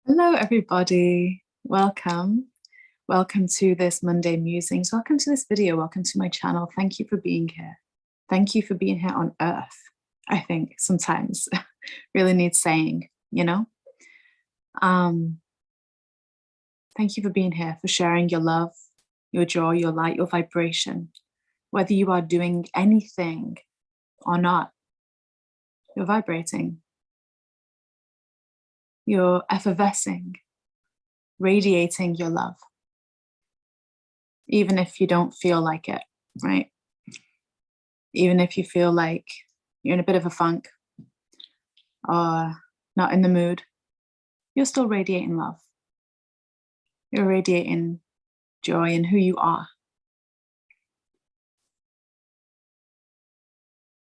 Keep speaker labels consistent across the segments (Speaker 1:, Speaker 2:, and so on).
Speaker 1: Hello, everybody. Welcome. Welcome to this Monday Musings. Welcome to this video. Welcome to my channel. Thank you for being here. Thank you for being here on Earth. I think sometimes really needs saying, you know? Thank you for being here, for sharing your love, your joy, your light, your vibration. Whether you are doing anything or not, you're vibrating. You're effervescing, radiating your love, even if you don't feel like it, right? Even if you feel like you're in a bit of a funk or not in the mood, you're still radiating love. You're radiating joy in who you are.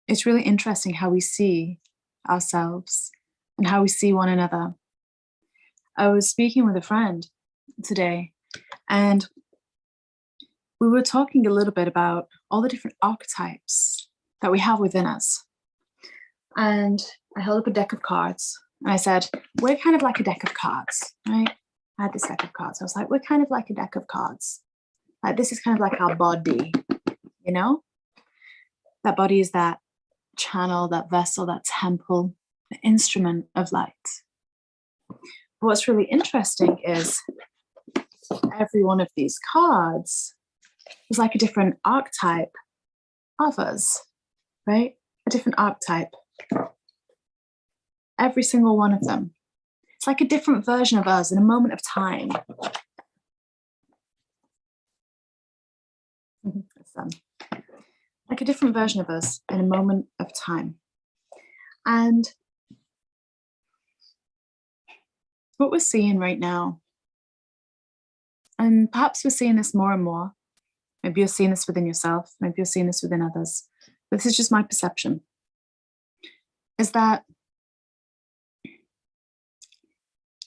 Speaker 1: It's really interesting how we see ourselves and how we see one another. I was speaking with a friend today, and we were talking a little bit about all the different archetypes that we have within us. And I held up a deck of cards and I said, we're kind of like a deck of cards, right? I had this deck of cards. I was like, we're kind of like a deck of cards. Like, this is kind of like our body, you know? That body is that channel, that vessel, that temple, the instrument of light. What's really interesting is every one of these cards is like a different archetype of us, right? A different archetype. Every single one of them. It's like a different version of us in a moment of time. Like a different version of us in a moment of time. And what we're seeing right now, and perhaps we're seeing this more and more, maybe you're seeing this within yourself, maybe you're seeing this within others, but this is just my perception, is that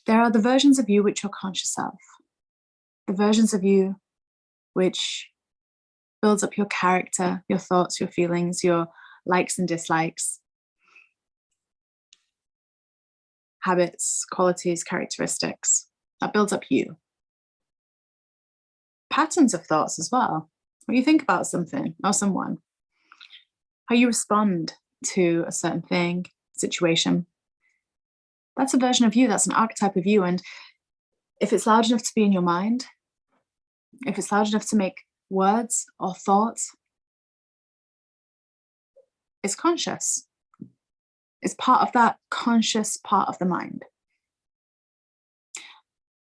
Speaker 1: there are the versions of you which you're conscious of, the versions of you which builds up your character, your thoughts, your feelings, your likes and dislikes, habits, qualities, characteristics. That builds up you. Patterns of thoughts as well. When you think about something or someone, how you respond to a certain thing, situation, that's a version of you, that's an archetype of you. And if it's large enough to be in your mind, if it's large enough to make words or thoughts, it's conscious. It's part of that conscious part of the mind.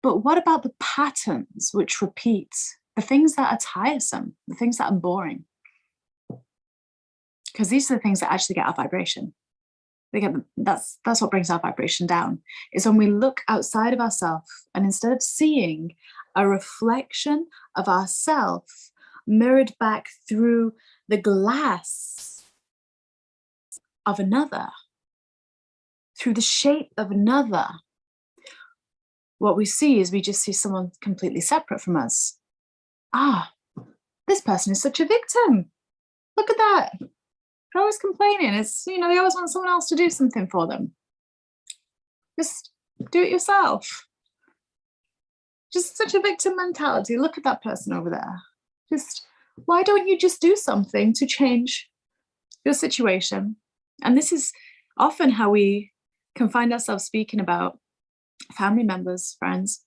Speaker 1: But what about the patterns which repeat, the things that are tiresome, the things that are boring? Because these are the things that actually get our vibration. That's what brings our vibration down, is when we look outside of ourselves and instead of seeing a reflection of ourselves mirrored back through the glass of another, through the shape of another, what we see is we just see someone completely separate from us. Ah, this person is such a victim. Look at that. They're always complaining. It's, they always want someone else to do something for them. Just do it yourself. Just such a victim mentality. Look at that person over there. Why don't you just do something to change your situation? And this is often how we can find ourselves speaking about family members, friends,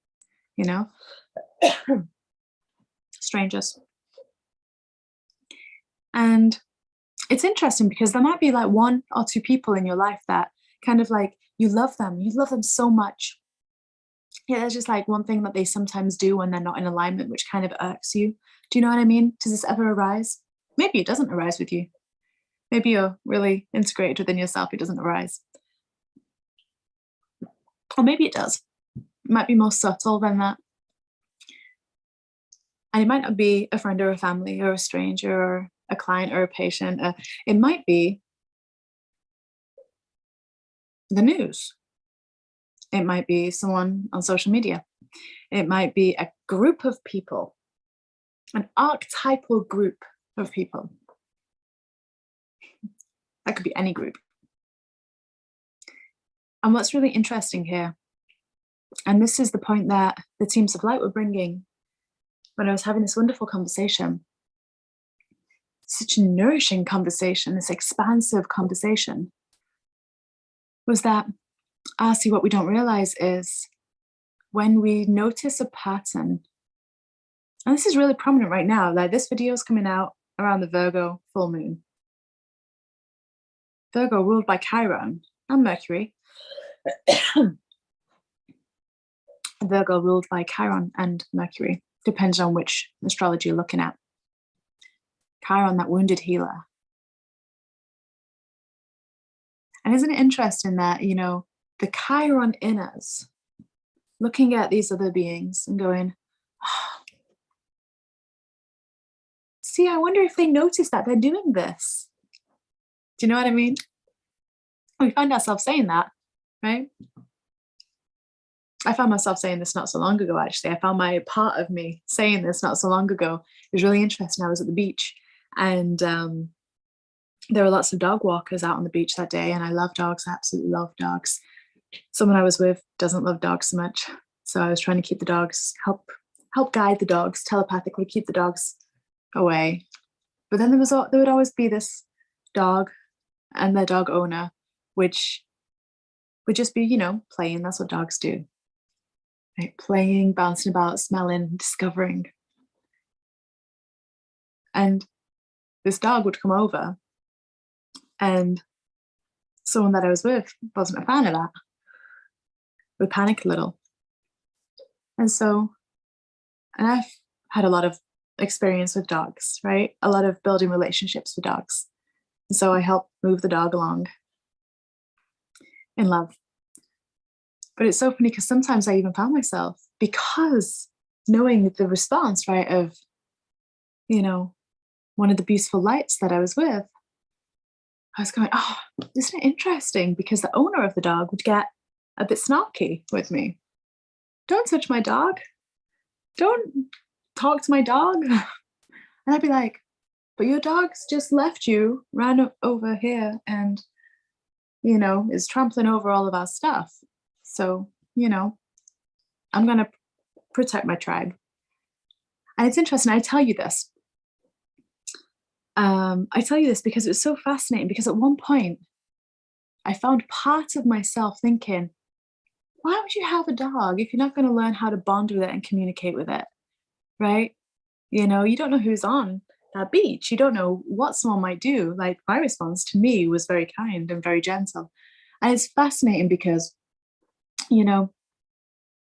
Speaker 1: strangers. And it's interesting because there might be like one or two people in your life that kind of like, you love them so much. Yeah, there's just like one thing that they sometimes do when they're not in alignment, which kind of irks you. Do you know what I mean? Does this ever arise? Maybe it doesn't arise with you. Maybe you're really integrated within yourself, it doesn't arise. Or maybe it does. It might be more subtle than that. And it might not be a friend or a family or a stranger or a client or a patient. It might be the news. It might be someone on social media. It might be a group of people, an archetypal group of people. That could be any group. And what's really interesting here And this is the point that the teams of light were bringing when I was having this wonderful conversation, such a nourishing conversation, this expansive conversation, was that, see, what we don't realize is when we notice a pattern, and this is really prominent right now, like this video is coming out around the Virgo full moon. Virgo ruled by Chiron and Mercury. Virgo ruled by Chiron and Mercury, depends on which astrology you're looking at. Chiron, that wounded healer. And isn't it interesting that, you know, the Chiron in us, looking at these other beings and going, oh, see, I wonder if they notice that they're doing this. Do you know what I mean? We find ourselves saying that, right? I found myself saying this not so long ago, actually. I found my part of me saying this not so long ago. It was really interesting. I was at the beach and there were lots of dog walkers out on the beach that day. And I love dogs. I absolutely love dogs. Someone I was with doesn't love dogs so much. So I was trying to keep the dogs, help guide the dogs, telepathically keep the dogs away. But then there would always be this dog and their dog owner, which would just be, you know, playing. That's what dogs do. Right? Playing, bouncing about, smelling, discovering. And this dog would come over and someone that I was with wasn't a fan of that. Would panic a little. And I've had a lot of experience with dogs, right? A lot of building relationships with dogs. And so I help move the dog along in love. But it's so funny because sometimes I even found myself, because knowing the response, right, of, you know, one of the beautiful lights that I was with, I was going, oh, isn't it interesting? Because the owner of the dog would get a bit snarky with me. Don't touch my dog. Don't talk to my dog. And I'd be like, but your dog's just left you, ran over here and, you know, is trampling over all of our stuff. So, you know, I'm going to protect my tribe. And it's interesting. I tell you this because it was so fascinating, because at one point I found part of myself thinking, why would you have a dog if you're not going to learn how to bond with it and communicate with it? Right? You know, you don't know who's on that beach. You don't know what someone might do. Like, my response to me was very kind and very gentle. And it's fascinating because, you know,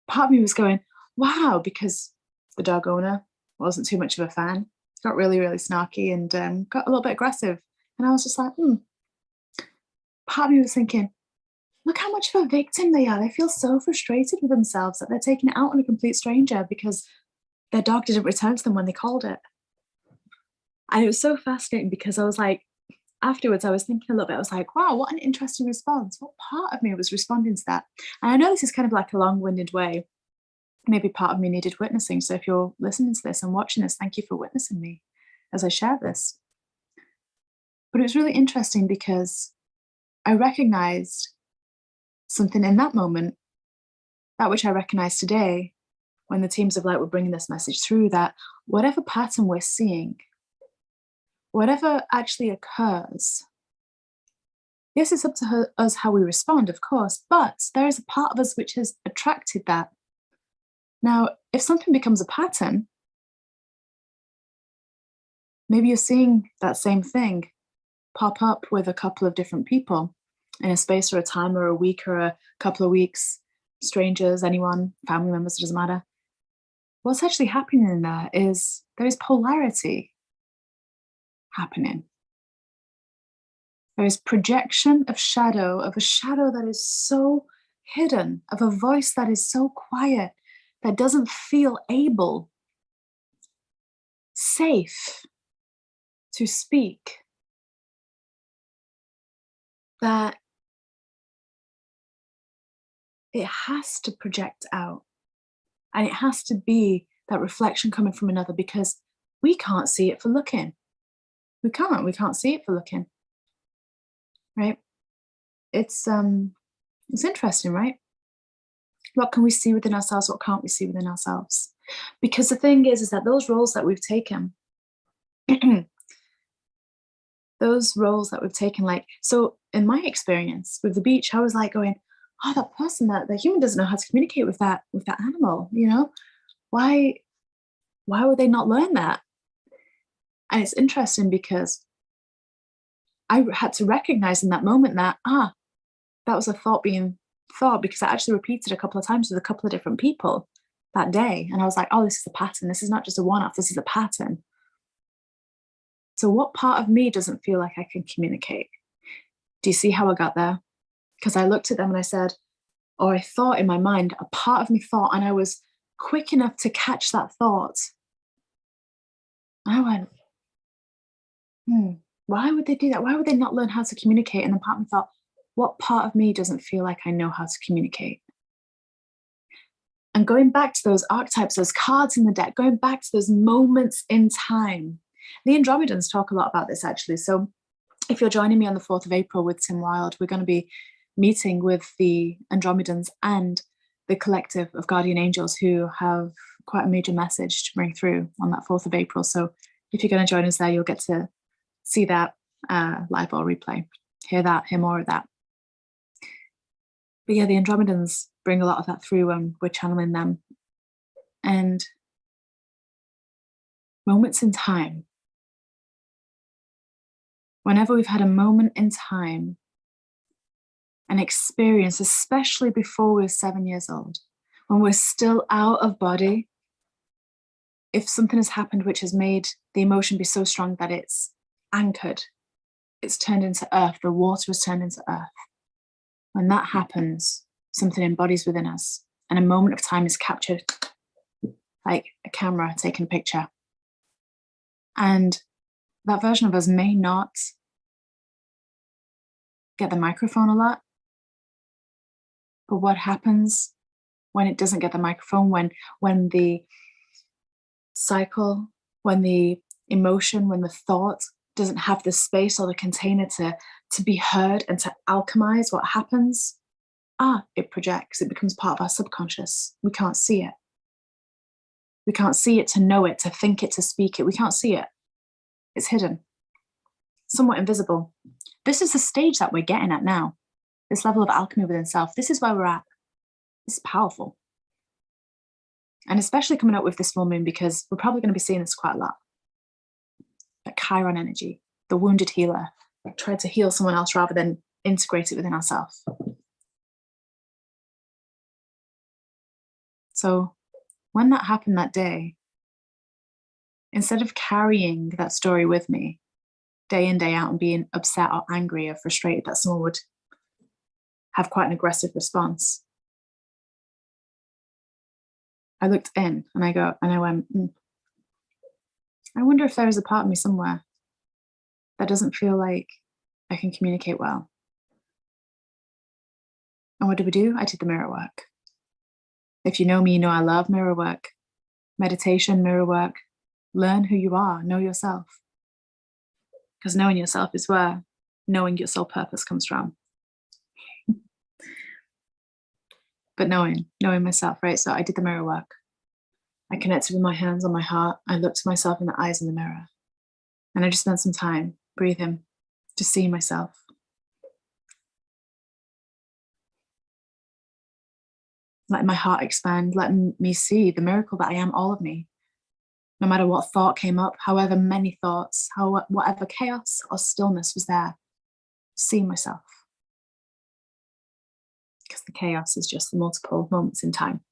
Speaker 1: part of me was going, wow, because the dog owner wasn't too much of a fan, got really, really snarky and got a little bit aggressive. And I was just like, Part of me was thinking, look how much of a victim they are. They feel so frustrated with themselves that they're taking it out on a complete stranger because their dog didn't return to them when they called it. And it was so fascinating because I was like, afterwards, I was thinking a little bit, I was like, wow, what an interesting response. What part of me was responding to that? And I know this is kind of like a long-winded way. Maybe part of me needed witnessing. So if you're listening to this and watching this, thank you for witnessing me as I share this. But it was really interesting because I recognized something in that moment, that which I recognize today when the teams of light were bringing this message through, that whatever pattern we're seeing, whatever actually occurs, yes, it's up to us how we respond, of course, but there is a part of us which has attracted that. Now, if something becomes a pattern, maybe you're seeing that same thing pop up with a couple of different people in a space or a time or a week or a couple of weeks, strangers, anyone, family members, it doesn't matter. What's actually happening in there is polarity happening. There is projection of a shadow that is so hidden, of a voice that is so quiet, that doesn't feel safe to speak, that it has to project out. And it has to be that reflection coming from another, because we can't see it for looking. We can't see it for looking. Right? It's interesting, right? What can we see within ourselves? What can't we see within ourselves? Because the thing is that those roles that we've taken, like, so in my experience with the beach, I was like going, oh, that person, that the human doesn't know how to communicate with that animal, why would they not learn that? And it's interesting because I had to recognize in that moment that that was a thought being thought, because I actually repeated a couple of times with a couple of different people that day, and I was like, oh, this is a pattern. This is not just a one-off, this is a pattern. So what part of me doesn't feel like I can communicate? Do you see how I got there? Because I looked at them and I said, or I thought in my mind, a part of me thought, and I was quick enough to catch that thought. I went, why would they do that? Why would they not learn how to communicate? And the part of me thought, what part of me doesn't feel like I know how to communicate? And going back to those archetypes, those cards in the deck, going back to those moments in time. The Andromedans talk a lot about this, actually. So if you're joining me on the 4th of April with Tim Wilde, we're going to be meeting with the Andromedans and the collective of guardian angels who have quite a major message to bring through on that 4th of April. So if you're going to join us there, you'll get to see that live or replay, hear more of that. But yeah, the Andromedans bring a lot of that through when we're channeling them. And moments in time, whenever we've had a moment in time, an experience, especially before we're 7 years old, when we're still out of body, if something has happened which has made the emotion be so strong that it's anchored, it's turned into earth, the water is turned into earth. When that happens, something embodies within us, and a moment of time is captured like a camera taking a picture. And that version of us may not get the microphone a lot, but what happens when it doesn't get the microphone, when the cycle, when the emotion, when the thought doesn't have the space or the container to be heard and to alchemize, what happens? It projects. It becomes part of our subconscious. We can't see it. We can't see it to know it, to think it, to speak it. We can't see it. It's hidden, somewhat invisible. This is the stage that we're getting at now. This level of alchemy within self. This is where we're at. It's powerful. And especially coming up with this full moon, because we're probably going to be seeing this quite a lot. That Chiron energy, the wounded healer, try to heal someone else rather than integrate it within ourselves. So when that happened that day, instead of carrying that story with me day in, day out, and being upset or angry or frustrated that someone would have quite an aggressive response, I looked in and I went, I wonder if there is a part of me somewhere that doesn't feel like I can communicate well. And what do? I did the mirror work. If you know me, you know I love mirror work, meditation, mirror work. Learn who you are, know yourself. Because knowing yourself is where knowing your soul purpose comes from. But knowing myself, right? So I did the mirror work. I connected with my hands on my heart. I looked myself in the eyes in the mirror. And I just spent some time breathing, just seeing myself. Letting my heart expand, letting me see the miracle that I am, all of me. No matter what thought came up, however many thoughts, whatever chaos or stillness was there, seeing myself. Because the chaos is just the multiple moments in time.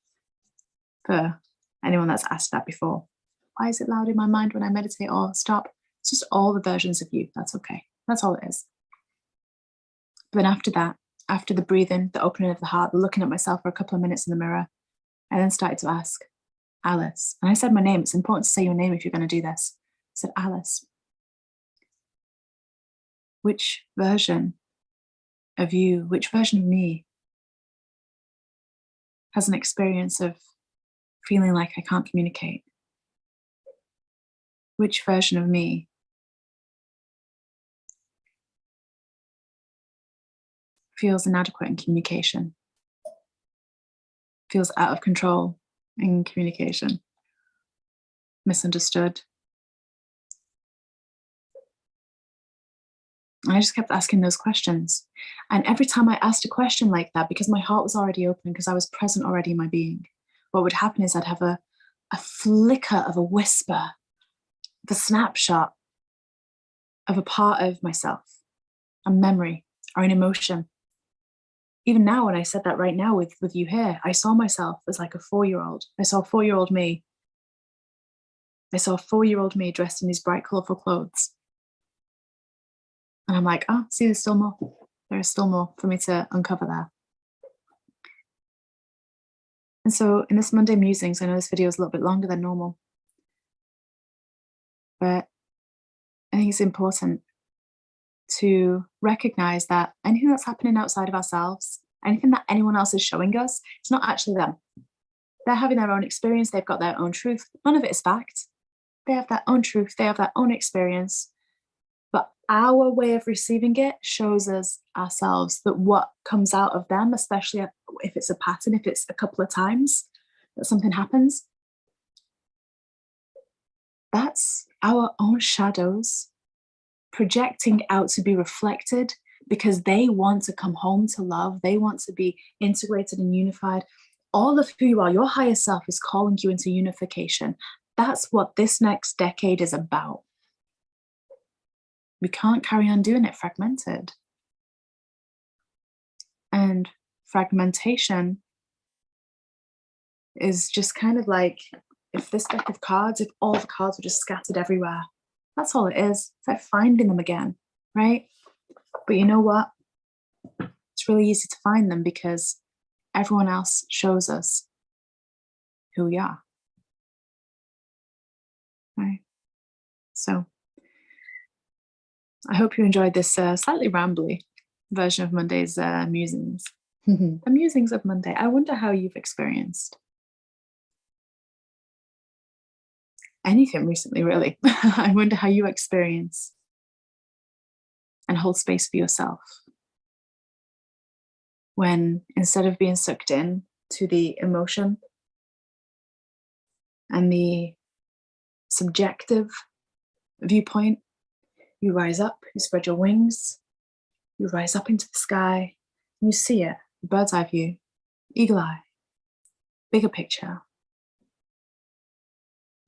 Speaker 1: For anyone that's asked that before, why is it loud in my mind when I meditate or stop? It's just all the versions of you. That's okay. That's all it is. But then after that, after the breathing, the opening of the heart, the looking at myself for a couple of minutes in the mirror, I then started to ask, Alice. And I said my name. It's important to say your name if you're going to do this. I said, Alice, which version of you, which version of me has an experience of feeling like I can't communicate? Which version of me feels inadequate in communication? feels out of control in communication, misunderstood. And I just kept asking those questions. And every time I asked a question like that, because my heart was already open, because I was present already in my being, what would happen is I'd have a flicker of a whisper, the snapshot of a part of myself, a memory or an emotion. Even now, when I said that right now with you here, I saw myself as like a 4-year-old. I saw 4-year-old me. I saw 4-year-old me dressed in these bright, colorful clothes. And I'm like, oh, see, there's still more. There is still more for me to uncover there. And so in this Monday Musings, I know this video is a little bit longer than normal, but I think it's important to recognize that anything that's happening outside of ourselves, anything that anyone else is showing us, it's not actually them. They're having their own experience. They've got their own truth. None of it is fact. They have their own truth. They have their own experience. But our way of receiving it shows us ourselves that what comes out of them, especially if it's a pattern, if it's a couple of times that something happens, that's our own shadows projecting out to be reflected because they want to come home to love. They want to be integrated and unified. All of who you are, your higher self is calling you into unification. That's what this next decade is about. We can't carry on doing it fragmented. And fragmentation is just kind of like if this deck of cards, if all the cards were just scattered everywhere, that's all it is. It's like finding them again, right? But you know what? It's really easy to find them because everyone else shows us who we are, right? So I hope you enjoyed this slightly rambly version of Monday's musings. The musings of Monday. I wonder how you've experienced anything recently, really. I wonder how you experience and hold space for yourself when instead of being sucked in to the emotion and the subjective viewpoint, you rise up, you spread your wings, you rise up into the sky, and you see it, bird's eye view, eagle eye, bigger picture.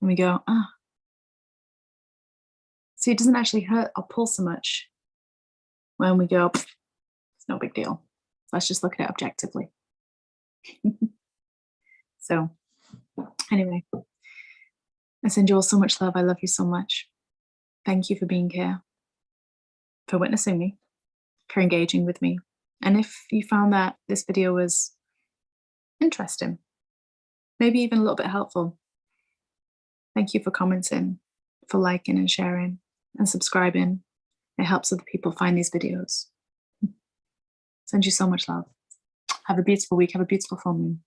Speaker 1: And we go, ah. See, it doesn't actually hurt or pull so much when we go, it's no big deal. Let's just look at it objectively. So anyway, I send you all so much love. I love you so much. Thank you for being here, for witnessing me, for engaging with me. And if you found that this video was interesting, maybe even a little bit helpful, thank you for commenting, for liking and sharing and subscribing. It helps other people find these videos. Send you so much love. Have a beautiful week. Have a beautiful full moon.